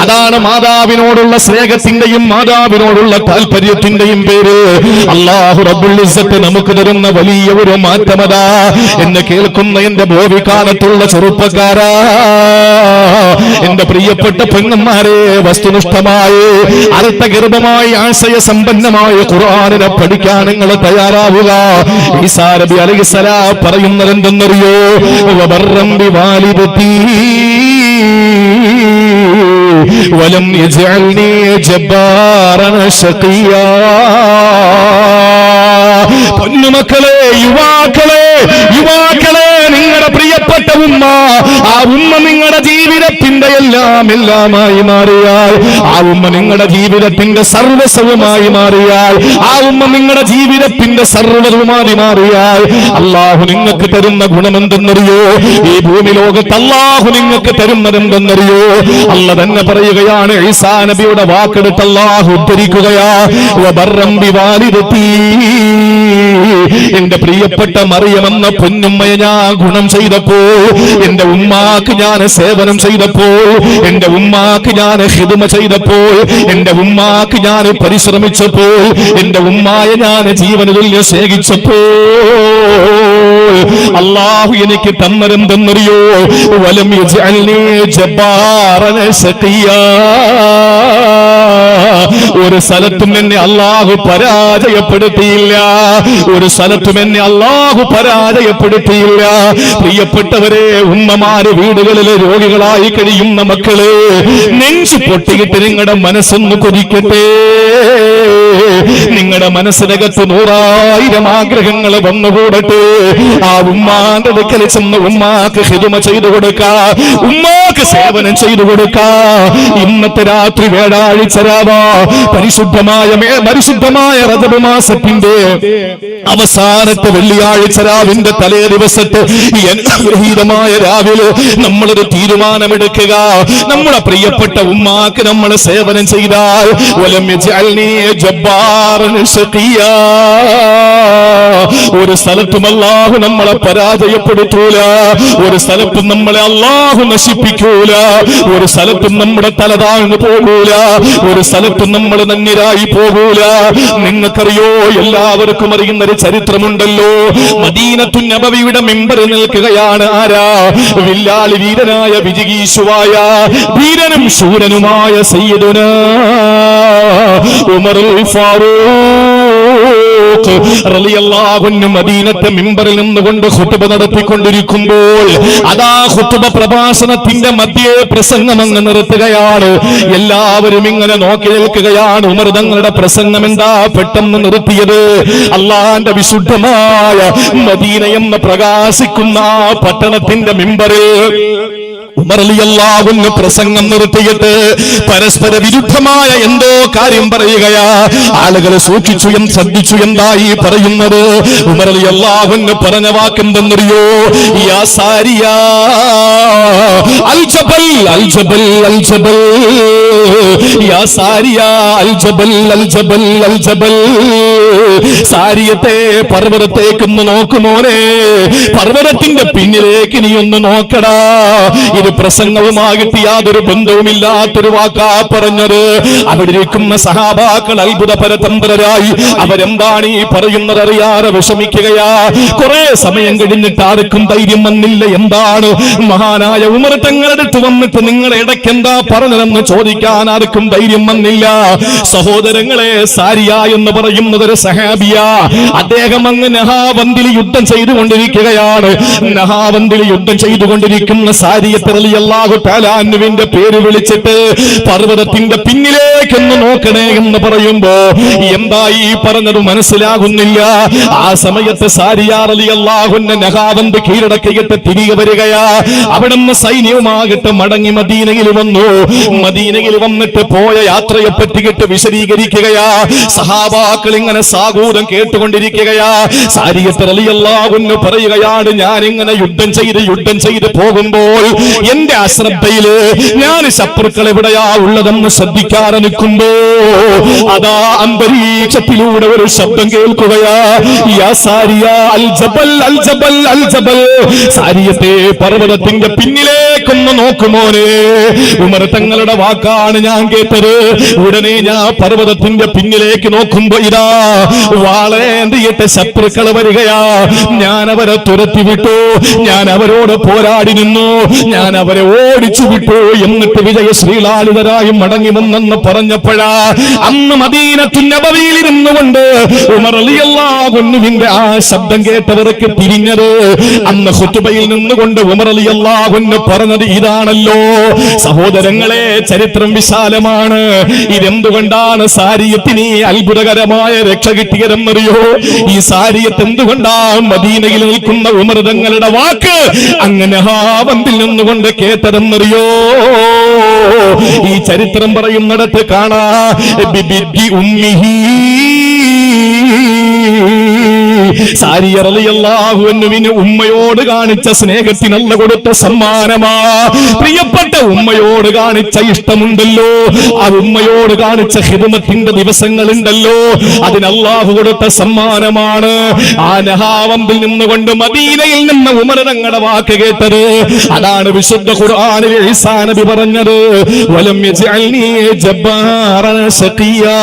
അതാണ് മാതാവിനോടുള്ള സ്നേഹത്തിന്റെയും മാതാവിനോടുള്ള താല്പര്യത്തിന്റെയും പേര് അല്ലാഹു റബ്ബുൽ ഇസ്സത്ത് നമുക്ക് തരുന്ന വലിയ ഒരു മാറ്റമതാ. എന്നെ കേൾക്കുന്ന എന്റെ ഭോവികാലത്തുള്ള ചെറുപ്പക്കാരാ, എന്റെ പ്രിയപ്പെട്ട പെങ്ങന്മാരെ, വസ്തുനിഷ്ഠമായി അർത്ഥഗർഭമായി ആശയസമ്പന്നമായ ഖുർആനിനെ പഠിക്കാൻ നിങ്ങൾ തയ്യാറാവുക. ഈസാ നബി അലൈഹിസ്സലാം പറയുന്നത് എന്തെന്നറിയോ? വബർറം ബിവാലിദതി വലം യജഅൽനി ജബ്ബാറൻ ശഖിയാ. പൊന്നുമക്കളെ, യുവാക്കളെ, നിങ്ങളുടെ പ്രിയപ്പെട്ട ഉമ്മ, ആ ഉമ്മ നിങ്ങളുടെ ജീവിതത്തിന്റെ എല്ലാമായി മാറിയാൽ, ആ ഉമ്മ നിങ്ങളുടെ ജീവിതത്തിന്റെ സർവസ്വമായി മാറിയാൽ, ആ ഉമ്മ നിങ്ങളുടെ ജീവിതത്തിന്റെ സർവ്വതുമായി മാറിയാൽ അല്ലാഹു നിങ്ങൾക്ക് തരുന്ന ഗുണമെന്തെന്നറിയോ? ഈ ഭൂമി ലോകത്ത് അല്ലാഹു നിങ്ങൾക്ക് തരുന്നത് എന്തെന്നറിയോ? അല്ല തന്നെ പറയുകയാണ്, ഈസാ നബിയുടെ വാക്കെടുത്ത് അല്ലാഹു ഉദ്ധരിക്കുകയാ. വബർറം ബിവാലിദതി, എന്റെ പ്രിയപ്പെട്ട മറിയമെന്ന പൊന്നുമ്മയെ ഞാൻ ഗുണം ചെയ്തപ്പോൾ, എന്റെ ഉമ്മാക്ക് ഞാൻ സേവനം ചെയ്തപ്പോൾ, എന്റെ ഉമ്മാക്ക് ഞാൻ ഖിദ്മ ചെയ്തപ്പോൾ, എന്റെ ഉമ്മാക്ക് ഞാൻ പരിശ്രമിച്ചപ്പോൾ, എന്റെ ഉമ്മായെ ഞാൻ ജീവന തുല്യം സ്നേഹിച്ചപ്പോൾ അല്ലാഹു എനിക്ക് തന്നതെന്തെന്നറിയോ? വലം യജഅൽനി ജബ്ബാറൻ ശഖിയാ. ഒരു സ്ഥലത്തും എന്നെ അല്ലാഹു പരാജയപ്പെടുത്തിയില്ല, ഒരു സ്ഥലത്തും എന്നെ അല്ലാഹു പരാജയപ്പെടുത്തിയില്ല. പ്രിയപ്പെട്ടവരെ, ഉമ്മമാര് വീടുകളിലെ രോഗികളായി കഴിയുന്ന മക്കള്, നെഞ്ചു പൊട്ടിയിട്ട് നിങ്ങളുടെ മനസ്സൊന്ന് കൊതിക്കട്ടെ. നിങ്ങളുടെ മനസ്സിനകത്ത് 100,000 ആഗ്രഹങ്ങൾ വന്നുകൂടട്ടെ. ആ ഉമ്മാന്റെ അടുക്കൽ ചെന്ന് ഉമ്മാക്ക് ഖിദ്മ ചെയ്തു കൊടുക്ക, ഉമ്മാക്ക് സേവനം ചെയ്തു കൊടുക്ക. ഇന്നത്തെ രാത്രി വ്യാഴാഴ്ച രാവാ, പരിശുദ്ധമായ റജബ് മാസത്തിന്റെ അവസാനത്തെ വെള്ളിയാഴ്ച രാവിന്റെ തലേ ദിവസത്തെ ഈ അനുഗ്രഹീതമായ രാവിലെ നമ്മളൊരു തീരുമാനമെടുക്കുക. നമ്മുടെ പ്രിയപ്പെട്ട ഉമ്മാക്ക് നമ്മൾ സേവനം ചെയ്താൽ വലം യജഅൽനി ജബ്ബാറൻ ശഖിയാ, ഒരു സ്ഥലത്തും അല്ലാഹു നമ്മളെ പരാജയപ്പെടുത്തൂല, ഒരു സ്ഥലത്തും നമ്മളെ അല്ലാഹു നശിപ്പിക്കൂല. പോകൂല, ഒരു സ്ഥലത്തും നമ്മുടെ തല താഴ്ന്നു പോകൂല, ഒരു സ്ഥലത്തും നമ്മൾ നന്യരായി പോകൂല. നിങ്ങൾക്കറിയോ, എല്ലാവർക്കും അറിയുന്ന ഒരു ചരിത്രമുണ്ടല്ലോ. മദീനത്തു നബവിയുടെ മിമ്പറിൽ നിൽക്കുകയാണ് ആരാ? വില്ലാളി വീരനായ വിജിഗീഷുവായ വീരനും ശൂരനുമായ സയ്യിദുനാ ഉമറുൽ ഫാറൂഖ് റളിയല്ലാഹു അൻഹു മദീനത്തെ മിമ്പറിൽ നിന്നുകൊണ്ട് ഖുതുബ നടത്തിക്കൊണ്ടിരിക്കുമ്പോൾ അതാ ഖുതുബ പ്രഭാഷണത്തിന്റെ മധ്യേ പ്രസംഗം അങ്ങ് നിർത്തുകയാണ്. എല്ലാവരും ഇങ്ങനെ നോക്കി നിൽക്കുകയാണ്. ഉമർ തങ്ങളുടെ പ്രസംഗം എന്താ പെട്ടെന്ന് നിർത്തിയത്? അള്ളാന്റെ വിശുദ്ധമായ മദീന എന്ന് പ്രകാശിക്കുന്ന ആ പട്ടണത്തിന്റെ മിമ്പറിൽ ഉമർ റളിയല്ലാഹു അൻഹു പ്രസംഗം നിർത്തിയിട്ട് പരസ്പര വിരുദ്ധമായ എന്തോ കാര്യം പറയുകയാ. ആളുകൾ സൂക്ഷിച്ചു ശ്രദ്ധിച്ചു. എന്തായി പറയുന്നത്? ഉമർ റളിയല്ലാഹു അൻഹു പറഞ്ഞ വാക്കെന്തെന്നറിയോ? യാ സാരിയ അൽ ജബൽ അൽ ജബൽ അൽ ജബൽ, യാ സാരിയ അൽ ജബൽ അൽ ജബൽ അൽ ജബൽ. സാരിയത്തെ, പർവ്വതത്തേക്കൊന്ന് നോക്കുമോനെ, പർവ്വതത്തിന്റെ പിന്നിലേക്ക് നീ ഒന്ന് നോക്കടാ. ഇത് പ്രസംഗവുമായിട്ട് യാതൊരു ബന്ധവുമില്ലാത്തൊരു വാക്കാ പറഞ്ഞത്. അവിടെ ഇരിക്കുന്ന സഹാബാക്കൾ അത്ഭുത പരതന്ത്രരായി. അവരെന്താണ് ഈ പറയുന്നത് അറിയാതെ വിഷമിക്കുകയാ. കുറെ സമയം കഴിഞ്ഞിട്ട് ആർക്കും ധൈര്യം വന്നില്ല. എന്താണ് മഹാനായ ഉമർ തങ്ങളുടെ അടുത്ത് വന്നിട്ട് നിങ്ങൾ ഇടയ്ക്ക് എന്താ പറഞ്ഞതെന്ന് ചോദിക്കാൻ ആർക്കും ധൈര്യം വന്നില്ല. സഹോദരങ്ങളെ, സാരിയ എന്ന് പറയുന്നത് ഒരു സഹാബിയ. അദ്ദേഹം അങ്ങ് നഹാവന്തിൽ യുദ്ധം ചെയ്തുകൊണ്ടിരിക്കുകയാണ്. നഹാവന്തിൽ യുദ്ധം ചെയ്തുകൊണ്ടിരിക്കുന്ന സാരിയത്ത് റളിയല്ലാഹു തആല അൻഹുവിന്റെ പേര് വിളിച്ചിട്ട് പർവ്വതത്തിന്റെ പിന്നിലേക്കൊന്ന് നോക്കണേ എന്ന് പറയുമ്പോ എന്തായി പറഞ്ഞത് മനസ്സിലാകുന്നില്ല. ആ സമയത്ത് സാരിയ റളിയല്ലാഹു അൻഹ നഹാവന്ത് കീഴടക്കിയിട്ട് തിരികെ വരികയാ. അവിടുന്ന് സൈന്യവുമാകിട്ട് മടങ്ങി മദീനയിൽ വന്നു. മദീനയിൽ വന്നിട്ട് പോയ യാത്രയെ പറ്റിയിട്ട് വിശദീകരിക്കുകയാ. സഹാബാക്കൾ ഇങ്ങനെ സാഗൂതം കേട്ടുകൊണ്ടിരിക്കുകയാ. സാരിയത്ത് റളിയല്ലാഹു അൻഹു പറയുകയാണ്, ഞാൻ ഇങ്ങനെ യുദ്ധം ചെയ്ത് പോകുമ്പോൾ എന്റെ അശ്രദ്ധയില് ഞാൻ ശത്രുക്കൾ എവിടെയാ ഉള്ളതെന്ന് ശ്രദ്ധിക്കാതെ നിൽക്കുമ്പോ അതാ അന്തരീക്ഷത്തിലൂടെ ഒരു ശബ്ദം കേൾക്കുകയാ. യാ സാരിയ അൽ ജബൽ അൽ ജബൽ അൽ ജബൽ. സാരിയത്തെ, പർവ്വതത്തിന്റെ പിന്നിലേക്കൊന്ന് നോക്കുമോനെ. ഉമർ തങ്ങളുടെ വാക്കാണ് ഞാൻ കേട്ടത്. ഉടനെ ഞാൻ പർവ്വതത്തിന്റെ പിന്നിലേക്ക് നോക്കുമ്പോ ഇതാ വാളേന്തിയിട്ട് ശത്രുക്കൾ വരികയാ. ഞാൻ അവരെ തുരത്തി വിട്ടു, ഞാൻ അവരോട് പോരാടി നിന്നു, ഞാൻ അവരെ ഓടിച്ചു വിട്ടു. എന്നിട്ട് വിജയശ്രീലാളിതരായി മടങ്ങി വന്നെന്ന് പറഞ്ഞപ്പോഴാ അന്ന് മദീനത്തു നബവിയിൽ ഇരുന്നുകൊണ്ട് ഉമർ റളിയല്ലാഹു അൻഹുവിന്റെ ആ ശബ്ദം കേട്ടവർക്ക് തിരിഞ്ഞത്. അന്ന് ഖുതുബയിൽ നിന്നുകൊണ്ട് ഉമർ റളിയല്ലാഹു അൻഹു പറഞ്ഞത് ഇതാണല്ലോ. സഹോദരങ്ങളെ, ചരിത്രം വിശാലമാണ്. ഇതെന്തുകൊണ്ടാണ് സാരിയത്തിന് അത്ഭുതകരമായ രക്ഷ കിട്ടിയതെന്നറിയോ? ഈ സാരിയത്ത് എന്തുകൊണ്ടാ മദീനയിൽ നിൽക്കുന്ന ഉമർ തങ്ങളുടെ വാക്ക് അങ്ങനെ ഹാവന്തിൽ നിന്നുകൊണ്ട് കേട്ടതെന്നറിയോ? ഈ ചരിത്രം പറയുന്നിടത്ത് കാണാ ബിബി ഉമ്മിഹി. സാരിയ റളിയല്ലാഹു അൻഹുവിന് ഉമ്മയോട് കാണിച്ച സ്നേഹത്തിനല്ല കൊടുത്ത സമ്മാനമാ. പ്രിയപ്പെട്ട ഉമ്മയോട് കാണിച്ച ഇഷ്ടമുണ്ടല്ലോ, ആ ഉമ്മയോട് കാണിച്ച ഖിദ്മത്തിന്റെ ദിവസങ്ങളുണ്ടല്ലോ, അതിന് അല്ലാഹു കൊടുത്ത സമ്മാനമാണ്. ആ നഹാവന്തിൽ നിന്നുകൊണ്ട് മദീനയിൽ നിന്ന് ഉമർ തങ്ങളുടെ വാക്ക് കേട്ടത്. അതാണ് വിശുദ്ധ ഖുർആനിൽ ഈസാ നബി പറഞ്ഞത്, വലം യജഅൽനി ജബ്ബാറൻ ശഖിയാ.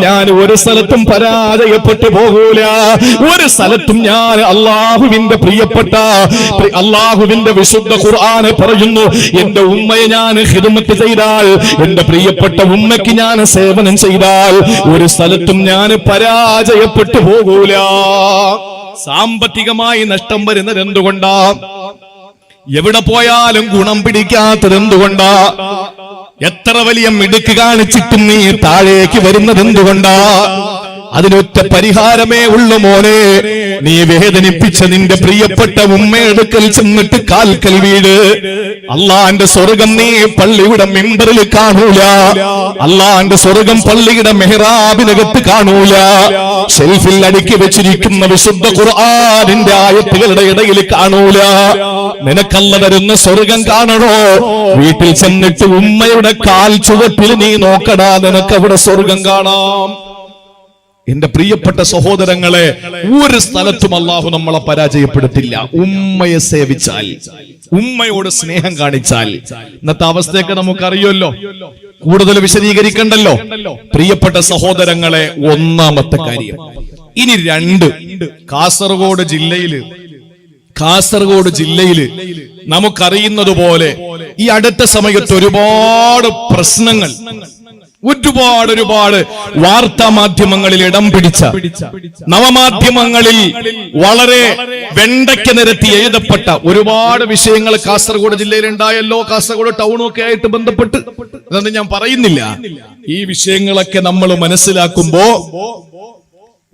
ഞാൻ ഒരു സ്ഥലത്തും പരാജയപ്പെട്ടു പോകൂല. ഒരു സ്ഥലത്തും ഞാൻ അള്ളാഹുവിന്റെ പ്രിയപ്പെട്ട അള്ളാഹുവിന്റെ വിശുദ്ധ ഖുർആൻ പറയുന്നു, എന്റെ ഉമ്മയെ ഞാൻ ഖിദ്മത്ത് ചെയ്താൽ, എന്റെ പ്രിയപ്പെട്ട ഉമ്മയ്ക്ക് ഞാൻ സേവനം ചെയ്താൽ ഒരു സ്ഥലത്തും ഞാൻ പരാജയപ്പെട്ടു പോകൂല. സാമ്പത്തികമായി നഷ്ടം വരുന്നത് എന്തുകൊണ്ടാ? എവിടെ പോയാലും ഗുണം പിടിക്കാത്തത് എന്തുകൊണ്ടാ? എത്ര വലിയ മിടുക്ക് കാണിച്ചിട്ടും നീ താഴേക്ക് വരുന്നത് എന്തുകൊണ്ടാ? അതിനൊറ്റ പരിഹാരമേ ഉള്ളു മോനെ. നീ വേദനിപ്പിച്ച നിന്റെ പ്രിയപ്പെട്ട ഉമ്മയെടുക്കൽ ചെന്നിട്ട് കാൽക്കൽ വീട്. അള്ളാന്റെ സ്വർഗം നീ പള്ളിയുടെ മിമ്പറിൽ കാണൂല. അള്ളാന്റെ സ്വർഗം പള്ളിയുടെ മെഹ്റാബിനകത്ത് കാണൂല. ഷെൽഫിൽ അടുക്കി വെച്ചിരിക്കുന്ന വിശുദ്ധ ഖുർആനിന്റെ ആയത്തുകളുടെ ഇടയിൽ കാണൂല. നിനക്കല്ല തരുന്ന സ്വർഗം കാണണോ? വീട്ടിൽ ചെന്നിട്ട് ഉമ്മയുടെ കാൽ ചുവട്ടിൽ നീ നോക്കടാ, നിനക്ക് അവിടെ സ്വർഗം കാണാം. എന്റെ പ്രിയപ്പെട്ട സഹോദരങ്ങളെ, ഒരു സ്ഥലത്തും അള്ളാഹു നമ്മളെ പരാജയപ്പെടുത്തില്ല. ഉമ്മയെ സേവിച്ചാൽ, ഉമ്മയോട് സ്നേഹം കാണിച്ചാൽ. ഇന്നത്തെ അവസ്ഥയൊക്കെ നമുക്കറിയുമല്ലോ, കൂടുതൽ വിശദീകരിക്കണ്ടല്ലോ. പ്രിയപ്പെട്ട സഹോദരങ്ങളെ, ഒന്നാമത്തെ കാര്യം. ഇനി രണ്ട്, കാസർഗോഡ് ജില്ലയില് നമുക്കറിയുന്നത് പോലെ ഈ അടുത്ത സമയത്ത് ഒരുപാട് പ്രശ്നങ്ങൾ, ഒരുപാട് വാർത്താ മാധ്യമങ്ങളിൽ ഇടം പിടിച്ച, നവമാധ്യമങ്ങളിൽ വളരെ വെണ്ടയ്ക്ക് നിരത്തി എഴുതപ്പെട്ട ഒരുപാട് വിഷയങ്ങൾ കാസർഗോഡ് ജില്ലയിൽ ഉണ്ടായല്ലോ. കാസർഗോഡ് ടൗണും ഒക്കെ ആയിട്ട് ബന്ധപ്പെട്ട്, അതൊന്നും ഞാൻ പറയുന്നില്ല. ഈ വിഷയങ്ങളൊക്കെ നമ്മൾ മനസ്സിലാക്കുമ്പോ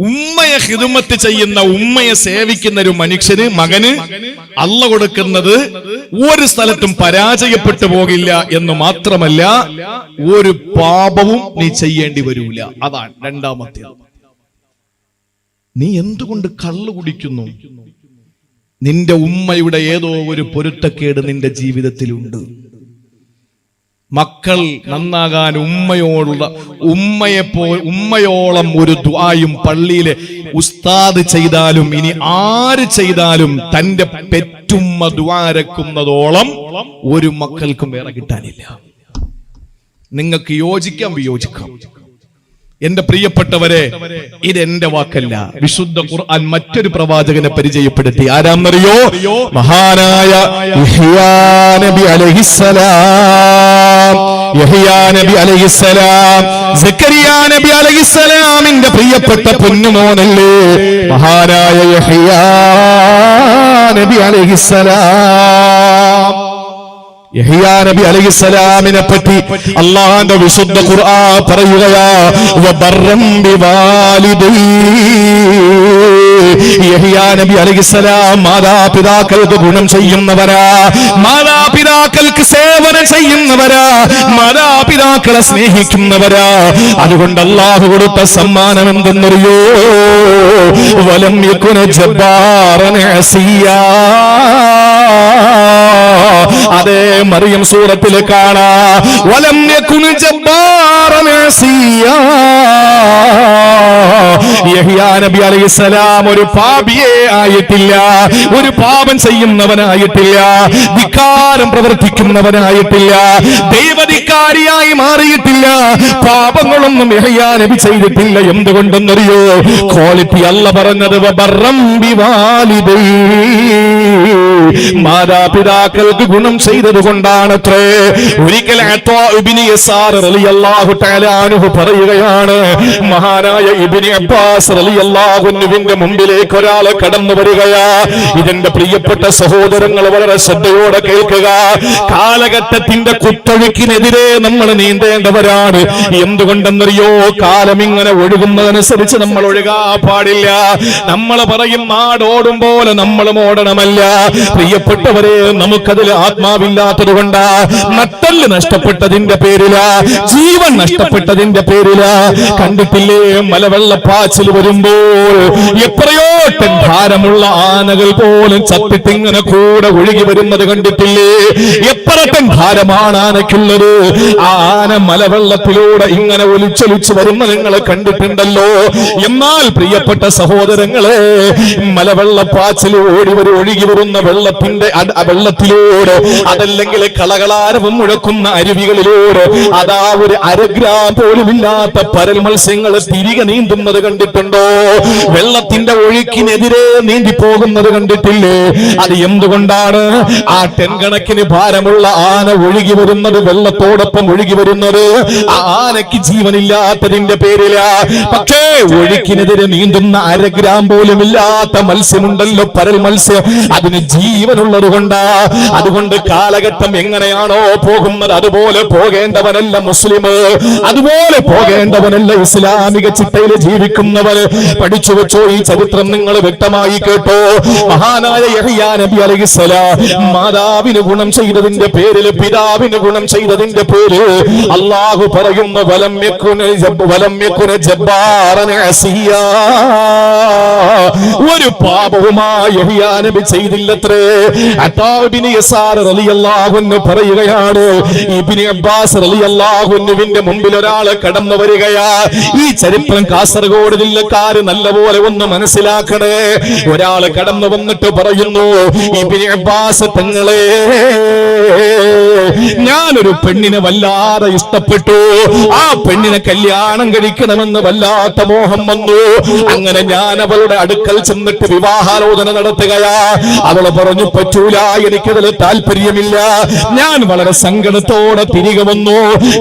ഉമ്മയെ ഖിദ്മത്ത് ചെയ്യുന്ന, ഉമ്മയെ സേവിക്കുന്ന ഒരു മനുഷ്യന്, മകന് അല്ലാഹു കൊടുക്കുന്നത് ഒരു സ്ഥലത്തും പരാജയപ്പെട്ടു പോകില്ല എന്ന് മാത്രമല്ല, ഒരു പാപവും നീ ചെയ്യേണ്ടി വരൂല. അതാണ് രണ്ടാമത്തേത്. നീ എന്തുകൊണ്ട് കള്ളു കുടിക്കുന്നു? നിന്റെ ഉമ്മയുടെ ഏതോ ഒരു പൊരുത്തക്കേട് നിന്റെ ജീവിതത്തിലുണ്ട്. മക്കൾ നന്നാകാൻ ഉമ്മയോളം ഒരു ദുആയും പള്ളിയിലെ ഉസ്താദ് ചെയ്താലും, ഇനി ആര് ചെയ്താലും, തന്റെ പെറ്റുമ്മ ദുആരക്കുന്നതോളം ഒരു മക്കൾക്കും വേറെ കിട്ടാനില്ല. നിങ്ങൾക്ക് യോജിക്കാം, വിയോജിക്കാം. എന്റെ പ്രിയപ്പെട്ടവരെ, ഇതെന്റെ വാക്കല്ല. വിശുദ്ധ ഖുർആൻ മറ്റൊരു പ്രവാചകനെ പരിചയപ്പെടുത്തി. ആരാന്നറിയോ? മഹാനായ യഹ്യാ നബി അലൈഹിസ്സലാം. യഹ്യാ നബി അലൈഹിസ്സലാം സക്കരിയാ നബി അലൈഹിസ്സലാമിന്റെ പ്രിയപ്പെട്ട പൊന്നുമോനല്ലേ മഹാനായ യഹ്യാ നബി അലൈഹിസ്സലാം. യഹ്യാ നബി അലൈഹിസ്സലാമിനെ പറ്റി അല്ലാഹുവിന്റെ വിശുദ്ധ ഖുർആൻ പറയുകയാ, വബർറം ബിവാലിദൈ. യഹ്യാ നബി അലൈഹിസ്സലാം മാതാപിതാക്കൾക്ക് ഗുണം ചെയ്യുന്നവരാ, മാതാപിതാക്കൾക്ക് സേവനം ചെയ്യുന്നവരാ, മാതാപിതാക്കളെ സ്നേഹിക്കുന്നവരാ. അതുകൊണ്ട് അല്ലാഹു കൊടുത്ത സമ്മാനം എന്തെന്നറിയോ? വലം യകുന ജബ്ബാറൻ അസിയാ. അതേ മറിയം സൂറത്തിൽ കാണാ, വലം യകുന ജബ്ബാറൻ അസിയാ. യഹ്യാ നബി അലൈഹിസ്സലാം ഒരു പാപിയെ ആയിട്ടില്ല, ഒരു പാപം ചെയ്യുന്നവനായിട്ടില്ല, ധിക്കാരം പ്രവർത്തിക്കുന്നവനായിട്ടില്ല, ദൈവധിക്കാരിയായി മാറിയിട്ടില്ല. പാപങ്ങളൊന്നും യഹ്യാ നബി ചെയ്തിട്ടില്ല. എന്തുകൊണ്ടെന്നറിയോ? ക്വാളിറ്റി അല്ല പറഞ്ഞത്, വബർറം ബിവാലിദൈ. മാതാപിതാക്കൾക്ക് ഗുണം ചെയ്തത് കൊണ്ടാണത്രേ. ഒരിക്കൽ അത്വാ ഇബ്നു യസാർ റളിയല്ലാഹു തആല അൻഹു പറയുകയാണ്, മഹാനായ ഇബ്നു അബ്ബാസ് റളിയല്ലാഹു അൻഹുവിന്റെ മുമ്പിലേക്ക് ഒരാൾ കടന്നു വരികയാ. ഇതെന്റെ പ്രിയപ്പെട്ട സഹോദരങ്ങൾ വളരെ ശ്രദ്ധയോടെ കേൾക്കുക. കാലഘട്ടത്തിന്റെ കുത്തൊഴുക്കിനെതിരെ നമ്മൾ നീന്തേണ്ടവരാണ്. എന്തുകൊണ്ടെന്നറിയോ? കാലം ഇങ്ങനെ ഒഴുകുന്നതനുസരിച്ച് നമ്മൾ ഒഴുകാ പാടില്ല. നമ്മൾ പറയും നാടോടും പോലെ നമ്മളും ഓടണമല്ല. പ്രിയപ്പെട്ടവരെ, നമുക്കതിൽ ആത്മാവില്ലാത്തത് കൊണ്ടാ, നട്ടല് നഷ്ടപ്പെട്ടതിന്റെ പേരിലാ, ജീവൻ നഷ്ടപ്പെട്ടതിന്റെ പേരിലാ. കണ്ടിട്ടില്ലേ മലവെള്ളപ്പാച്ചിൽ വരുമ്പോൾ എത്രയോ ടൺ ഭാരമുള്ള ആനകൾ പോലും ചത്തിട്ടിങ്ങനെ കൂടെ ഒഴുകി വരുന്നത് കണ്ടിട്ടില്ലേ? എത്ര ടൺ ഭാരമാണ് ആനയ്ക്കുള്ളത്? ആ ആന മലവെള്ളത്തിലൂടെ ഇങ്ങനെ ഒലിച്ചൊലിച്ച് വരുന്ന നിങ്ങൾ കണ്ടിട്ടുണ്ടല്ലോ. എന്നാൽ പ്രിയപ്പെട്ട സഹോദരങ്ങളെ, മലവെള്ളപ്പാച്ചിൽ ഒഴുകി വരുന്ന വെള്ളത്തിലൂടെ, അതല്ലെങ്കിൽ കളകളാരവം മുഴക്കുന്ന അരുവികളിലൂടെ, അതാ ഒരു അരഗ്രാം പോലും ഇല്ലാത്ത പരൽ മത്സ്യങ്ങൾ തിരികെ നീന്തുന്നത് കണ്ടിട്ടുണ്ടോ? വെള്ളത്തിന്റെ ഒഴുക്കിനെതിരെ നീന്തി പോകുന്നത് കണ്ടിട്ടില്ലേ? അത് എന്തുകൊണ്ടാണ്? ആ ടൺ കണക്കിന് ഭാരമുള്ള ആന ഒഴുകി വരുന്നത്, വെള്ളത്തോടൊപ്പം ഒഴുകി വരുന്നത്, ആ ആനയ്ക്ക് ജീവനില്ലാത്തതിന്റെ പേരിലാ. പക്ഷേ ഒഴുക്കിനെതിരെ നീന്തുന്ന അരഗ്രാം പോലും ഇല്ലാത്ത മത്സ്യമുണ്ടല്ലോ, പരൽ മത്സ്യം, അതിന് ജീവനുള്ളത് കൊണ്ടാ. അതുകൊണ്ട് കാലഘട്ടം എങ്ങനെയാണോ പോകുന്നത് അതുപോലെ പോകേണ്ടവനല്ല മുസ്ലിം, അതുപോലെ പോകേണ്ടവനല്ല ഇസ്ലാമിക ചിട്ടയിൽ ജീവിക്കുന്നവർ. പഠിച്ചു വെച്ചോ, ഈ ചരിത്രം നിങ്ങൾ വ്യക്തമായി കേട്ടോ. മഹാനായ യഹ്യാ നബി അലൈഹിസ്സലാം മാതാവിന് ഗുണം ചെയ്തതിന്റെ പേരിൽ, പിതാവിന് ഗുണം ചെയ്തതിന്റെ പേരിൽ അല്ലാഹു പറയുന്നു, വലം യകുന ജബ്ബാറൻ അസിയാ. ഒരു പാപവുമായി യഹ്യാ നബി ചെയ്തില്ലത്രേ. പ്രിയപ്പെട്ടവരെ, അത്താ ഇബ്നു യസാർ റളിയല്ലാഹു അൻഹു പറയുകയാണ്, ഇബ്നു അബ്ബാസ് റളിയല്ലാഹു അൻഹുവിന്റെ മുമ്പിൽ ഒരാൾ കടന്നു വരികയാ. ഈ ചരിത്രം കാസർഗോഡ് ജില്ലക്കാര് നല്ലപോലെ ഒന്ന് മനസ്സിലാക്കണേ. ഒരാൾ കടന്നു വന്നിട്ട് പറയുന്നു, ഇബ്നു അബ്ബാസ് തങ്ങളെ, ഞാനൊരു പെണ്ണിനെ വല്ലാതെ ഇഷ്ടപ്പെട്ടു. ആ പെണ്ണിനെ കല്യാണം കഴിക്കണമെന്ന് വല്ലാത്ത മോഹം വന്നു. അങ്ങനെ ഞാൻ അവളുടെ അടുക്കൽ ചെന്നിട്ട് വിവാഹാലോചന നടത്തുകയാ. അവൾ പറഞ്ഞു, പറ്റൂല, എനിക്കതിൽ താല്പര്യമില്ല. ഞാൻ വളരെ സങ്കടത്തോടെ തിരികെ വന്നു.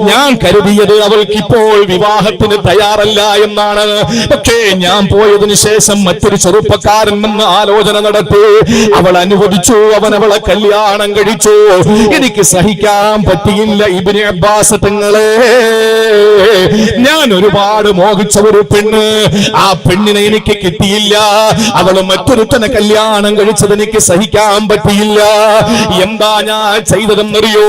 ഞാൻ കരുതിയത് അവൾക്കിപ്പോൾ വിവാഹത്തിന് തയ്യാറല്ല എന്നാണ്. പക്ഷേ ഞാൻ പോയതിനു ശേഷം മറ്റൊരു ചെറുപ്പക്കാരൻ വന്ന് ആലോചന നടത്തി. അവൾ അനുവദിച്ചു, അവൻ അവളെ കല്യാണം കഴിച്ചു. എനിക്ക് സഹിക്കാൻ പറ്റിയില്ല ഇബ്നു അബ്ബാസ് തങ്ങളെ. ഞാൻ ഒരുപാട് മോഹിച്ച ഒരു പെണ്ണ്, ആ പെണ്ണിനെ എനിക്ക് കിട്ടിയില്ല. അവൾ മറ്റൊരുത്തനെ കല്യാണം കഴിച്ചത് എനിക്ക് സഹിക്കാൻ പറ്റിയില്ല. എന്താ ഞാൻ ചെയ്തതെന്നറിയോ?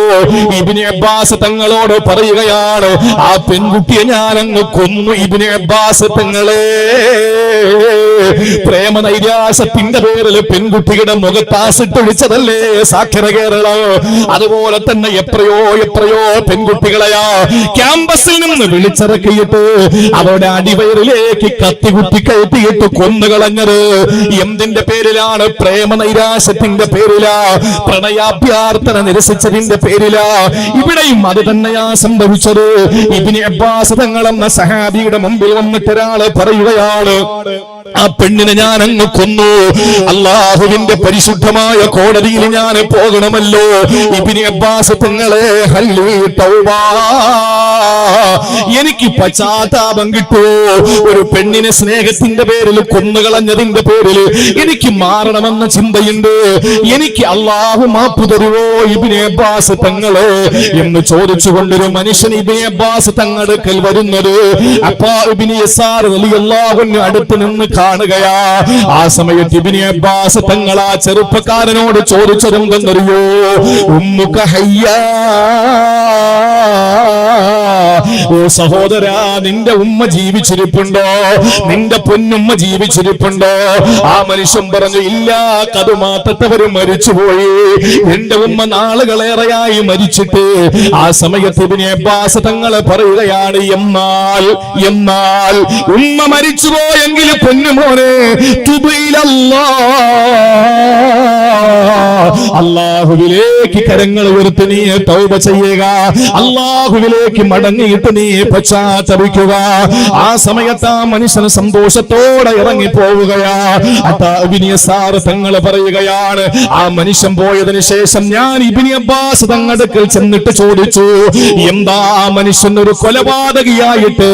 ഇബ്നു അബ്ബാസ് തങ്ങളോട് പറയുകയാണ്, ആ പെൺകുട്ടിയെ ഞാൻ അങ്ങ് കൊന്നു. ഇബ്നു അബ്ബാസ് തങ്ങളെ, പ്രേമനൈരാശ്യത്തിന്റെ പേരിൽ പെൺകുട്ടിയുടെ മുഖത്താസിട്ടൊഴിച്ചതല്ലേ സാക്ഷര കേരളം. അതുപോലെ തന്നെ എത്രയോ പെൺകുട്ടികളെയാ ക്യാമ്പസിൽ നിന്ന് വിളിച്ചിറക്കിയിട്ട് അവരുടെ അടിവയറിലേക്ക് കത്തികുത്തി കയറ്റിയിട്ട് കൊന്നുകളഞ്ഞത്. എന്തിന്റെ പേരിലാണ്? പ്രേമനൈരാശ്യത്തിന്റെ പേരിലാ, പ്രണയാഭ്യർത്ഥന നിരസിച്ചതിന്റെ പേരിലാ. ഇവിടെയും അത് തന്നെയാ സംഭവിച്ചത്. ഇബ്നു അബ്ബാസ് തങ്ങളെന്ന സഹാബിയുടെ മുമ്പിൽ വന്നിട്ട് ഒരാള് പറയുകയാണ്, ആ പെണ്ണിനെ ഞാൻ അങ്ങ് കൊന്നു. അല്ലാഹുവിന്റെ പരിശുദ്ധമായ കോടതിയിൽ ഞാൻ പോകണമല്ലോ. ഇബ്നു അബ്ബാസ് തങ്ങളെ, ഹല്ലി തൗബാ, എനിക്ക് പശ്ചാത്താപം കിട്ടുമോ? ഒരു പെണ്ണിനെ സ്നേഹത്തിന്റെ പേരിൽ കൊന്നുകളഞ്ഞതിന്റെ പേരിൽ എനിക്ക് മാറണമെന്ന ചിന്തയുണ്ട്. എനിക്ക് അല്ലാഹു മാപ്പ് തരുവോ ഇബ്നു അബ്ബാസ് തങ്ങളെ എന്ന് ചോദിച്ചുകൊണ്ടൊരു മനുഷ്യൻ ഇബ്നു അബ്ബാസ് തങ്ങടുക്കൽ വരുന്നത് അപ്പാ ഇബ്നു യസാർ റളിയല്ലാഹു അൻഹു അടുത്ത് നിന്ന് കാണുകയാ. ആ സമയത്ത് ഇബ്നു അബ്ബാസ് തങ്ങൾ ആ ചെറുപ്പക്കാരനോട് ചോദിച്ചതെന്തെന്നറിയോ? ഉമ്മുക ഹയ്യാ, ഓ സഹോദരാ, നിന്റെ ഉമ്മ ജീവിച്ചിരിപ്പുണ്ടോ? നിന്റെ പൊന്നുമ്മ ജീവിച്ചിരിപ്പുണ്ടോ? ആ മനുഷ്യൻ പറഞ്ഞു, ഇല്ല, കതുമാത്തവര് മരിച്ചുപോയി. എന്റെ ഉമ്മ നാളുകളേറെയായി മരിച്ചിട്ട്. ആ സമയത്ത് ഇബ്നു അബ്ബാസ് തങ്ങൾ പറയുകയാണ്, എന്നാൽ ഉമ്മ മരിച്ചുപോയെങ്കിൽ പൊന്നുമോനെ, അല്ലാഹുവിലേക്ക് കരങ്ങൾ ഉയർത്തി നീ തൗബ ചെയ്യുക. അല്ലാഹുവിലേക്ക് മടങ്ങിയിട്ട് നീ പശ്ചാത്തപിക്കുക. ആ സമയത്ത് ആ മനുഷ്യന് സന്തോഷത്തോടെ ഇറങ്ങി പോവുകയാ. ഇബ്നു യസാർ തങ്ങൾ പറയുകയാണ്, ആ മനുഷ്യൻ പോയതിനു ശേഷം ഞാൻ ഇബ്നു അബ്ബാസ് തങ്ങളുടെ അടുക്കൽ ചെന്നിട്ട് ചോദിച്ചു, എന്താ ആ മനുഷ്യൻ ഒരു കൊലപാതകിയായിട്ട്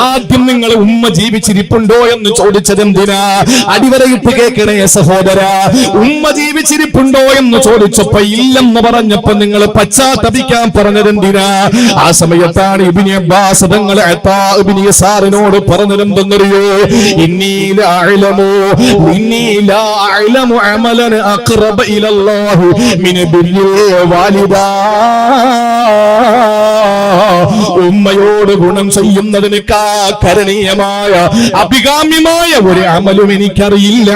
ആദ്യം നിങ്ങൾ ഉമ്മ ജീവിച്ചിരിപ്പുണ്ടോ എന്ന് ചോദിച്ചത് എന്തിനാ? അടിവരയിട്ട് കേൾക്കണേ സഹോദര, ഉമ്മ ജീവിച്ചിരിപ്പുണ്ടോ എന്ന് ചോദിച്ചപ്പോ ഇല്ലെന്ന് പറഞ്ഞപ്പോ നിങ്ങൾ പശ്ചാത്തപിക്കാൻ പറഞ്ഞതെന്തിനാ? ആ സമയത്താണ് ഇബ്നു അബ്ബാസ് തങ്ങൾ ഇബ്നു യസാറിനോട് പറഞ്ഞതെന്തെന്നറിയോ? ഇന്നി ലാ അഅലമു അമലൻ അഖറബ ഇലല്ലാഹി മിൻ ബിർരിൽ വാലിദാ. ഉമ്മയോട് ഗുണം ചെയ്യുന്നതിനേക്കാ കരണീയമായ അഭികാമ്യമായ ഒരു അമലും എനിക്കറിയില്ല.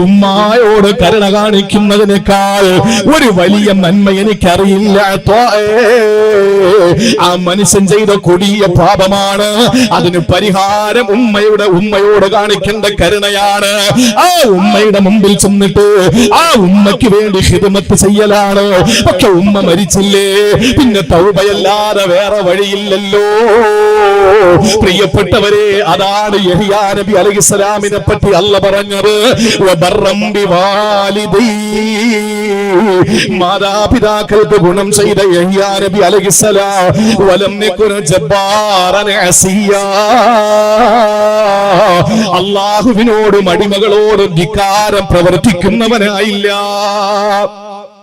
ഉമ്മയോട് കരുണ കാണിക്കുന്നതിനേക്കാൾ ഒരു വലിയ നന്മ എനിക്കറിയില്ല. ആ മനുഷ്യൻ ചെയ്ത കൊടിയ പാപമാണ്. അതിന് പരിഹാരം ഉമ്മയോട് കാണിക്കേണ്ട കരുണയാണ്. ആ ഉമ്മയുടെ മുമ്പിൽ ചെന്നിട്ട് ആ ഉമ്മയ്ക്ക് വേണ്ടി ഖിദ്മത്ത് ചെയ്യലാണ്. പക്ഷെ ഉമ്മ മരിച്ചില്ലേ, പിന്നെ തൗബയല്ലാതെ വേറെ വഴിയില്ലല്ലോ. പ്രിയപ്പെട്ടവരെ, അതാണ് യഹ്യാ നബി അലൈഹിസ്സലാമിനെ പറ്റി അല്ലാഹു പറഞ്ഞത്, വബർറം ബിവാലിദി. മാതാപിതാക്കൾക്ക് ഗുണം ചെയ്ത യഹ്യാ നബി അലൈഹിസ്സലാം, വലം യകുന ജബ്ബാറൻ അസിയാ. അല്ലാഹുവിനോടും അടിമകളോടും ധിക്കാരം പ്രവർത്തിക്കുന്നവനായില്ല.